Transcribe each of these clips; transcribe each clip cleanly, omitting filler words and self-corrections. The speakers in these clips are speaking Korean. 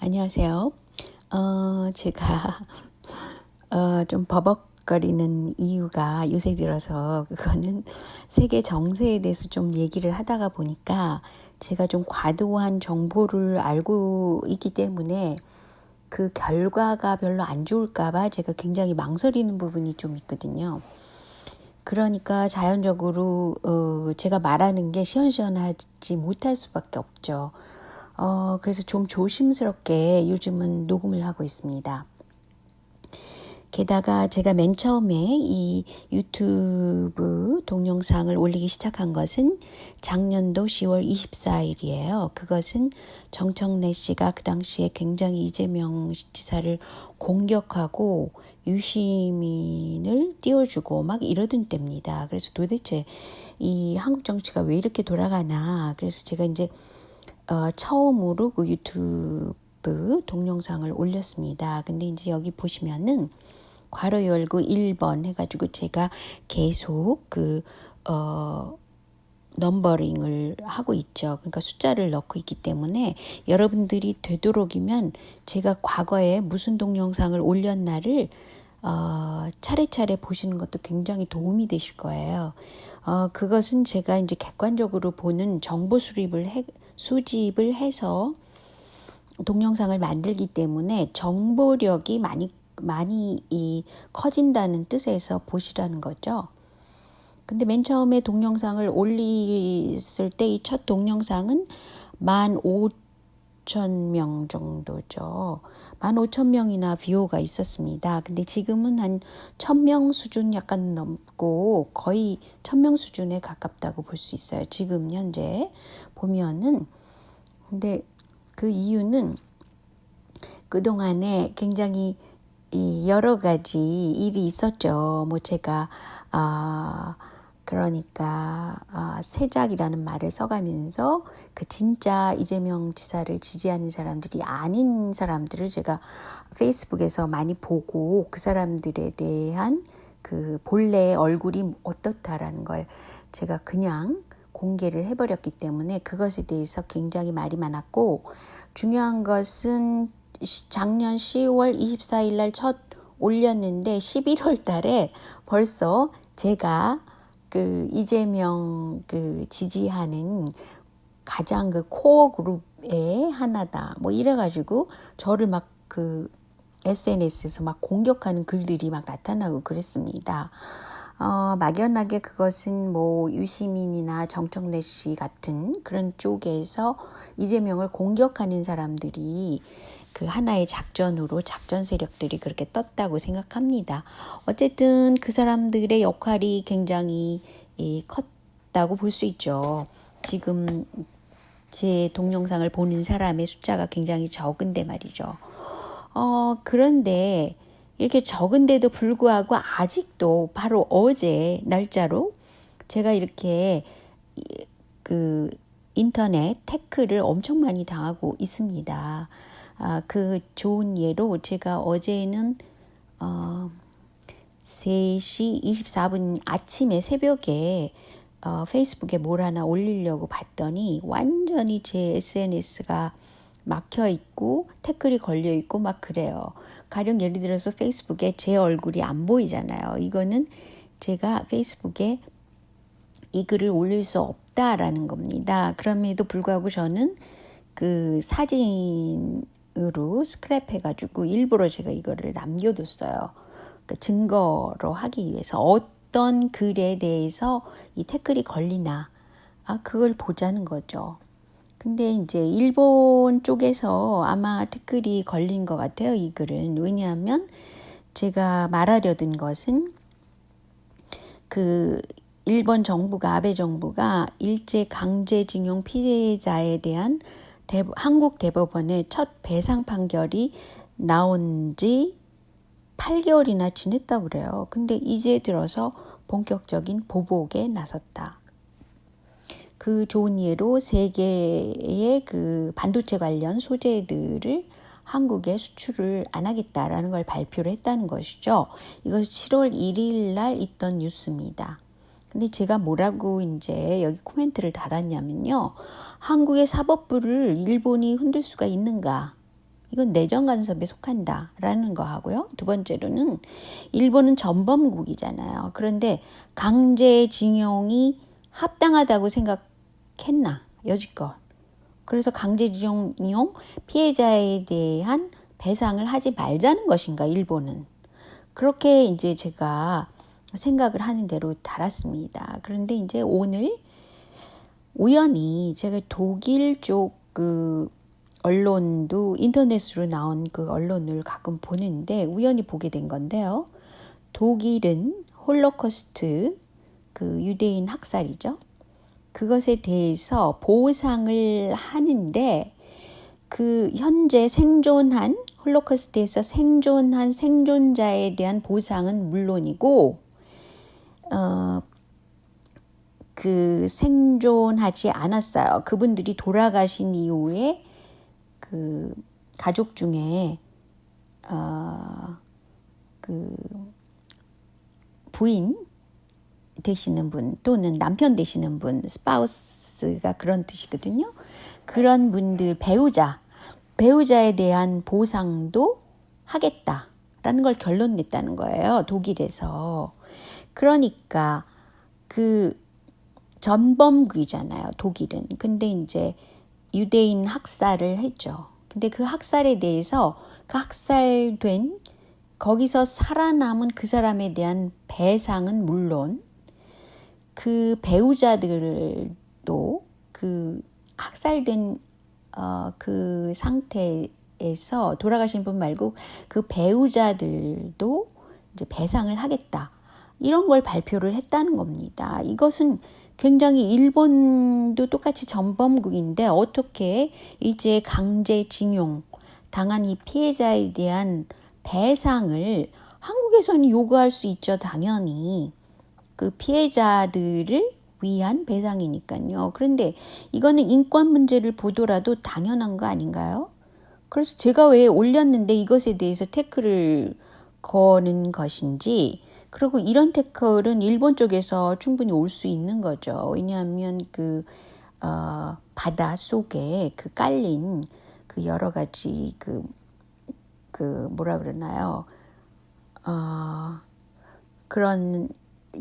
안녕하세요. 제가 좀 버벅거리는 이유가 요새 들어서 그거는 세계 정세에 대해서 좀 얘기를 하다가 보니까 제가 좀 과도한 정보를 알고 있기 때문에 그 결과가 별로 안 좋을까 봐 제가 굉장히 망설이는 부분이 좀 있거든요. 그러니까 자연적으로 제가 말하는 게 시원시원하지 못할 수밖에 없죠. 그래서 좀 조심스럽게 요즘은 녹음을 하고 있습니다. 게다가 제가 맨 처음에 이 유튜브 동영상을 올리기 시작한 것은 작년도 10월 24일이에요. 그것은 정청래 씨가 그 당시에 굉장히 이재명 지사를 공격하고 유시민을 띄워주고 막 이러던 때입니다. 그래서 도대체 이 한국 정치가 왜 이렇게 돌아가나. 그래서 제가 이제 처음으로 그 유튜브 동영상을 올렸습니다. 근데 이제 여기 보시면은 괄호 열고 1번 해가지고 제가 계속 넘버링을 하고 있죠. 그러니까 숫자를 넣고 있기 때문에 여러분들이 되도록이면 제가 과거에 무슨 동영상을 올렸나를 차례차례 보시는 것도 굉장히 도움이 되실 거예요. 그것은 제가 이제 객관적으로 보는 정보 수집을 해서 동영상을 만들기 때문에 정보력이 많이 커진다는 뜻에서 보시라는 거죠. 근데 맨 처음에 동영상을 올렸을 때 이 첫 동영상은 15,000명 정도죠. 15,000명이나 뷰어가 있었습니다. 근데 지금은 한 1,000명 수준 약간 넘고 거의 1,000명 수준에 가깝다고 볼 수 있어요. 지금 현재 보면은. 근데 그 이유는 그동안에 굉장히 여러 가지 일이 있었죠. 뭐 제가 그러니까 세작이라는 말을 써가면서 그 진짜 이재명 지사를 지지하는 사람들이 아닌 사람들을 제가 페이스북에서 많이 보고 그 사람들에 대한 그 본래 얼굴이 어떻다라는 걸 제가 그냥 공개를 해버렸기 때문에 그것에 대해서 굉장히 말이 많았고, 중요한 것은 작년 10월 24일 날 첫 올렸는데 11월 달에 벌써 제가 그 이재명 그 지지하는 가장 그 코어 그룹의 하나다 뭐 이래가지고 저를 막 그 SNS에서 막 공격하는 글들이 막 나타나고 그랬습니다. 막연하게 그것은 뭐 유시민이나 정청래 씨 같은 그런 쪽에서 이재명을 공격하는 사람들이 그 하나의 작전으로 작전 세력들이 그렇게 떴다고 생각합니다. 어쨌든 그 사람들의 역할이 굉장히 컸다고 볼 수 있죠. 지금 제 동영상을 보는 사람의 숫자가 굉장히 적은데 말이죠. 그런데 이렇게 적은데도 불구하고 아직도 바로 어제 날짜로 제가 이렇게 그 인터넷 태클을 엄청 많이 당하고 있습니다. 그 좋은 예로 제가 어제는 3시 24분 아침에 새벽에 페이스북에 뭘 하나 올리려고 봤더니 완전히 제 SNS가 막혀 있고 태클이 걸려 있고 막 그래요. 가령 예를 들어서 페이스북에 제 얼굴이 안 보이잖아요. 이거는 제가 페이스북에 이 글을 올릴 수 없다라는 겁니다. 그럼에도 불구하고 저는 그 사진으로 스크랩 해가지고 일부러 제가 이거를 남겨뒀어요. 그러니까 증거로 하기 위해서 어떤 글에 대해서 이 태클이 걸리나 그걸 보자는 거죠. 근데 이제 일본 쪽에서 아마 태클이 걸린 것 같아요, 이 글은. 왜냐하면 제가 말하려던 것은 그 일본 정부가, 아베 정부가 일제 강제징용 피해자에 대한 한국 대법원의 첫 배상 판결이 나온 지 8개월이나 지냈다고 그래요. 근데 이제 들어서 본격적인 보복에 나섰다. 그 좋은 예로 세계의 그 반도체 관련 소재들을 한국에 수출을 안 하겠다라는 걸 발표를 했다는 것이죠. 이것이 7월 1일 날 있던 뉴스입니다. 근데 제가 뭐라고 이제 여기 코멘트를 달았냐면요. 한국의 사법부를 일본이 흔들 수가 있는가? 이건 내정 간섭에 속한다라는 거 하고요. 두 번째로는 일본은 전범국이잖아요. 그런데 강제징용이 합당하다고 생각했나 여지껏. 그래서 강제징용 피해자에 대한 배상을 하지 말자는 것인가 일본은. 그렇게 이제 제가 생각을 하는 대로 달았습니다. 그런데 이제 오늘 우연히 제가 독일 쪽 그 언론도 인터넷으로 나온 그 언론을 가끔 보는데 우연히 보게 된 건데요. 독일은 홀로코스트 그 유대인 학살이죠. 그것에 대해서 보상을 하는데 그 현재 생존한 홀로코스트에서 생존한 생존자에 대한 보상은 물론이고 그 생존하지 않았어요. 그분들이 돌아가신 이후에 그 가족 중에 그 부인 되시는 분 또는 남편 되시는 분, 스파우스가 그런 뜻이거든요. 그런 분들 배우자에 대한 보상도 하겠다라는 걸 결론 냈다는 거예요. 독일에서. 그러니까 그 전범국이잖아요. 독일은. 근데 이제 유대인 학살을 했죠. 근데 그 학살에 대해서 그 학살된 거기서 살아남은 그 사람에 대한 배상은 물론 그 배우자들도 그 학살된 그 상태에서 돌아가신 분 말고 그 배우자들도 이제 배상을 하겠다. 이런 걸 발표를 했다는 겁니다. 이것은 굉장히 일본도 똑같이 전범국인데 어떻게 일제 강제징용 당한 이 피해자에 대한 배상을 한국에서는 요구할 수 있죠. 당연히. 그 피해자들을 위한 배상이니까요. 그런데 이거는 인권 문제를 보더라도 당연한 거 아닌가요? 그래서 제가 왜 올렸는데 이것에 대해서 태클을 거는 것인지 그리고 이런 태클은 일본 쪽에서 충분히 올 수 있는 거죠. 왜냐하면 그 바다 속에 그 깔린 그 여러 가지 그 뭐라 그러나요? 그런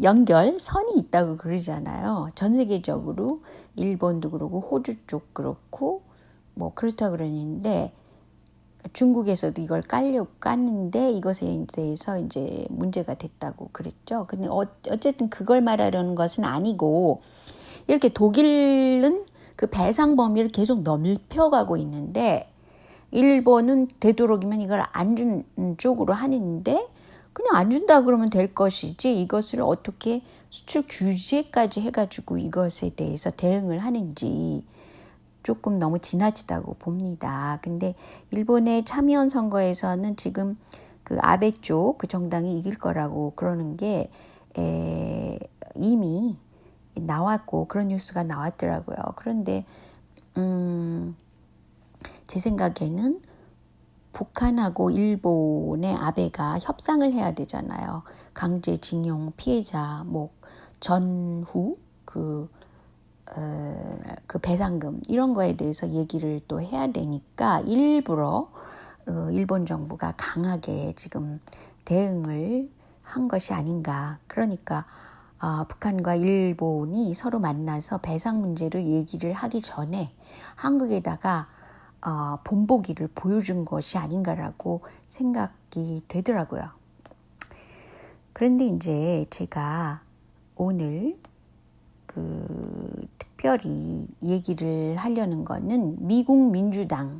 연결선이 있다고 그러잖아요. 전 세계적으로 일본도 그렇고 호주 쪽 그렇고 뭐 그렇다 그러는데 중국에서도 이걸 깠는데 이것에 대해서 이제 문제가 됐다고 그랬죠. 근데 어쨌든 그걸 말하려는 것은 아니고 이렇게 독일은 그 배상 범위를 계속 넓혀가고 있는데 일본은 되도록이면 이걸 안 준 쪽으로 하는데 그냥 안 준다 그러면 될 것이지 이것을 어떻게 수출 규제까지 해가지고 이것에 대해서 대응을 하는지 조금 너무 지나치다고 봅니다. 근데 일본의 참의원 선거에서는 지금 그 아베 쪽 그 정당이 이길 거라고 그러는 게 이미 나왔고 그런 뉴스가 나왔더라고요. 그런데 제 생각에는 북한하고 일본의 아베가 협상을 해야 되잖아요. 강제징용 피해자 전후 그 배상금 이런 거에 대해서 얘기를 또 해야 되니까 일부러 일본 정부가 강하게 지금 대응을 한 것이 아닌가. 그러니까 북한과 일본이 서로 만나서 배상 문제를 얘기를 하기 전에 한국에다가 본보기를 보여준 것이 아닌가라고 생각이 되더라고요. 그런데 이제 제가 오늘 특별히 얘기를 하려는 거는 미국 민주당의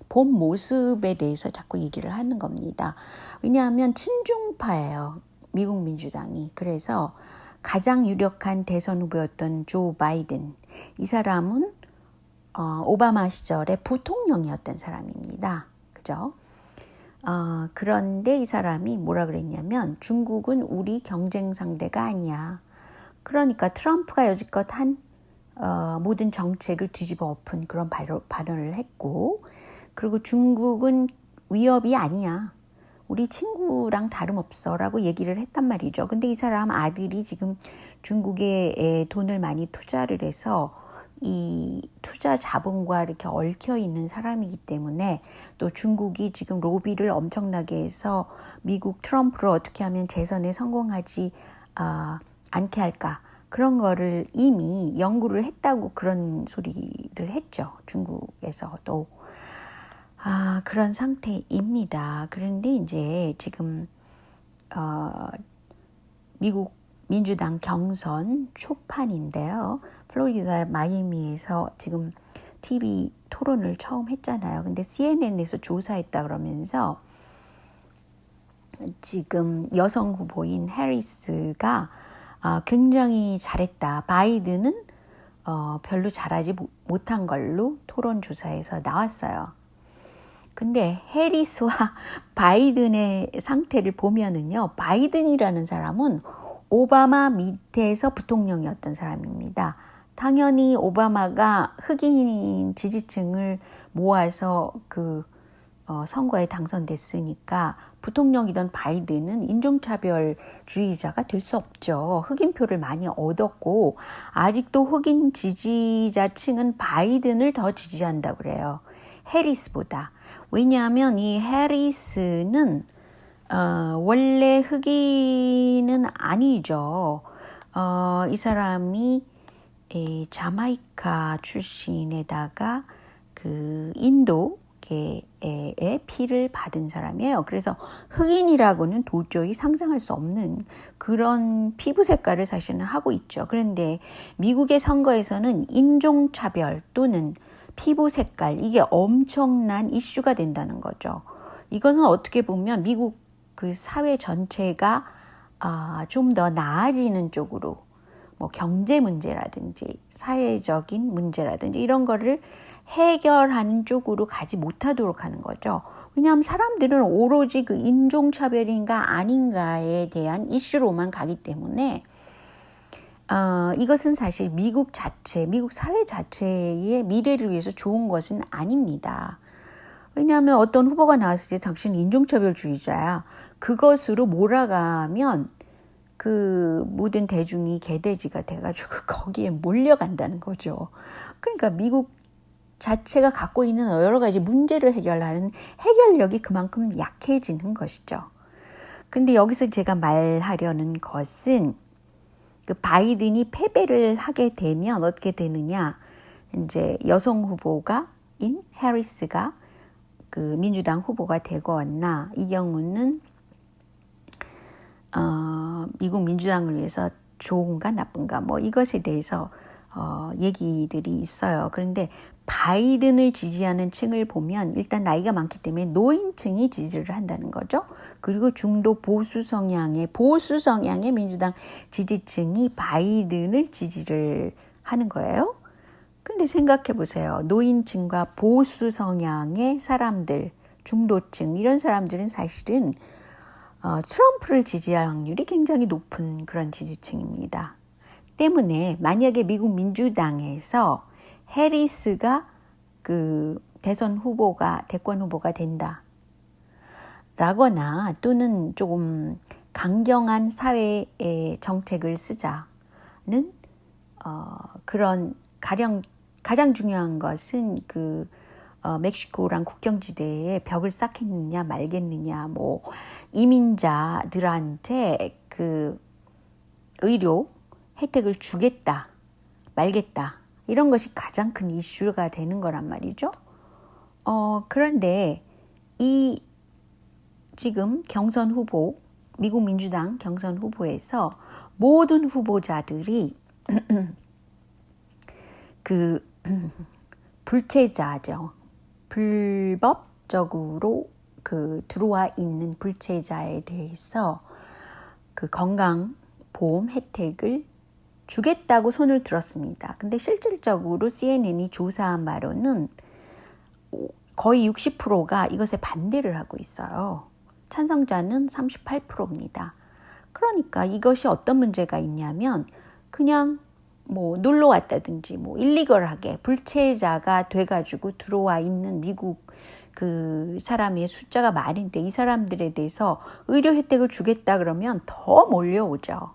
본 모습에 대해서 자꾸 얘기를 하는 겁니다. 왜냐하면 친중파예요. 미국 민주당이. 그래서 가장 유력한 대선 후보였던 조 바이든. 이 사람은 오바마 시절에 부통령이었던 사람입니다. 그죠? 그런데 이 사람이 뭐라 그랬냐면 중국은 우리 경쟁 상대가 아니야. 그러니까 트럼프가 여지껏 한 모든 정책을 뒤집어 엎은 그런 발언을 했고 그리고 중국은 위협이 아니야. 우리 친구랑 다름없어 라고 얘기를 했단 말이죠. 근데 이 사람 아들이 지금 중국에 돈을 많이 투자를 해서 이 투자 자본과 이렇게 얽혀 있는 사람이기 때문에 또 중국이 지금 로비를 엄청나게 해서 미국 트럼프를 어떻게 하면 재선에 성공하지 않게 할까 그런 거를 이미 연구를 했다고 그런 소리를 했죠. 중국에서도. 그런 상태입니다. 그런데 이제 지금 미국 민주당 경선 초판인데요. 플로리다 마이애미에서 지금 TV 토론을 처음 했잖아요. 근데 CNN에서 조사했다 그러면서 지금 여성 후보인 해리스가 굉장히 잘했다. 바이든은 별로 잘하지 못한 걸로 토론 조사에서 나왔어요. 근데 해리스와 바이든의 상태를 보면은요, 바이든이라는 사람은 오바마 밑에서 부통령이었던 사람입니다. 당연히 오바마가 흑인 지지층을 모아서 그 선거에 당선됐으니까 부통령이던 바이든은 인종차별주의자가 될 수 없죠. 흑인표를 많이 얻었고 아직도 흑인 지지자층은 바이든을 더 지지한다고 그래요. 해리스보다. 왜냐하면 이 해리스는 원래 흑인은 아니죠. 이 사람이 자마이카 출신에다가 그 인도계의 피를 받은 사람이에요. 그래서 흑인이라고는 도저히 상상할 수 없는 그런 피부 색깔을 사실은 하고 있죠. 그런데 미국의 선거에서는 인종차별 또는 피부 색깔 이게 엄청난 이슈가 된다는 거죠. 이것은 어떻게 보면 미국 그 사회 전체가 좀 더 나아지는 쪽으로 뭐 경제 문제라든지 사회적인 문제라든지 이런 거를 해결하는 쪽으로 가지 못하도록 하는 거죠. 왜냐하면 사람들은 오로지 그 인종차별인가 아닌가에 대한 이슈로만 가기 때문에 이것은 사실 미국 사회 자체의 미래를 위해서 좋은 것은 아닙니다. 왜냐하면 어떤 후보가 나왔을 때 당신은 인종차별주의자야. 그것으로 몰아가면 그 모든 대중이 개돼지가 돼가지고 거기에 몰려간다는 거죠. 그러니까 미국 자체가 갖고 있는 여러 가지 문제를 해결하는 해결력이 그만큼 약해지는 것이죠. 그런데 여기서 제가 말하려는 것은 그 바이든이 패배를 하게 되면 어떻게 되느냐. 이제 여성 후보가인 해리스가 그 민주당 후보가 되거나 이 경우는 미국 민주당을 위해서 좋은가 나쁜가 뭐 이것에 대해서 얘기들이 있어요. 그런데 바이든을 지지하는 층을 보면 일단 나이가 많기 때문에 노인층이 지지를 한다는 거죠. 그리고 중도 보수 성향의 민주당 지지층이 바이든을 지지를 하는 거예요. 근데 생각해 보세요. 노인층과 보수 성향의 사람들, 중도층 이런 사람들은 사실은 트럼프를 지지할 확률이 굉장히 높은 그런 지지층입니다. 때문에 만약에 미국 민주당에서 해리스가 그 대권 후보가 된다. 라거나 또는 조금 강경한 사회의 정책을 쓰자는 그런 가장 중요한 것은 그 멕시코랑 국경지대에 벽을 쌓겠느냐 말겠느냐 뭐 이민자들한테 그 의료 혜택을 주겠다 말겠다 이런 것이 가장 큰 이슈가 되는 거란 말이죠. 그런데 이 지금 경선 후보 미국 민주당 경선 후보에서 모든 후보자들이 그 불체자죠. 불법적으로 그 들어와 있는 불체자에 대해서 그 건강보험 혜택을 주겠다고 손을 들었습니다. 근데 실질적으로 CNN이 조사한 바로는 거의 60%가 이것에 반대를 하고 있어요. 찬성자는 38%입니다. 그러니까 이것이 어떤 문제가 있냐면 그냥 뭐 놀러 왔다든지 뭐 일리걸하게 불체자가 돼가지고 들어와 있는 미국 그 사람의 숫자가 많은데 이 사람들에 대해서 의료 혜택을 주겠다 그러면 더 몰려오죠.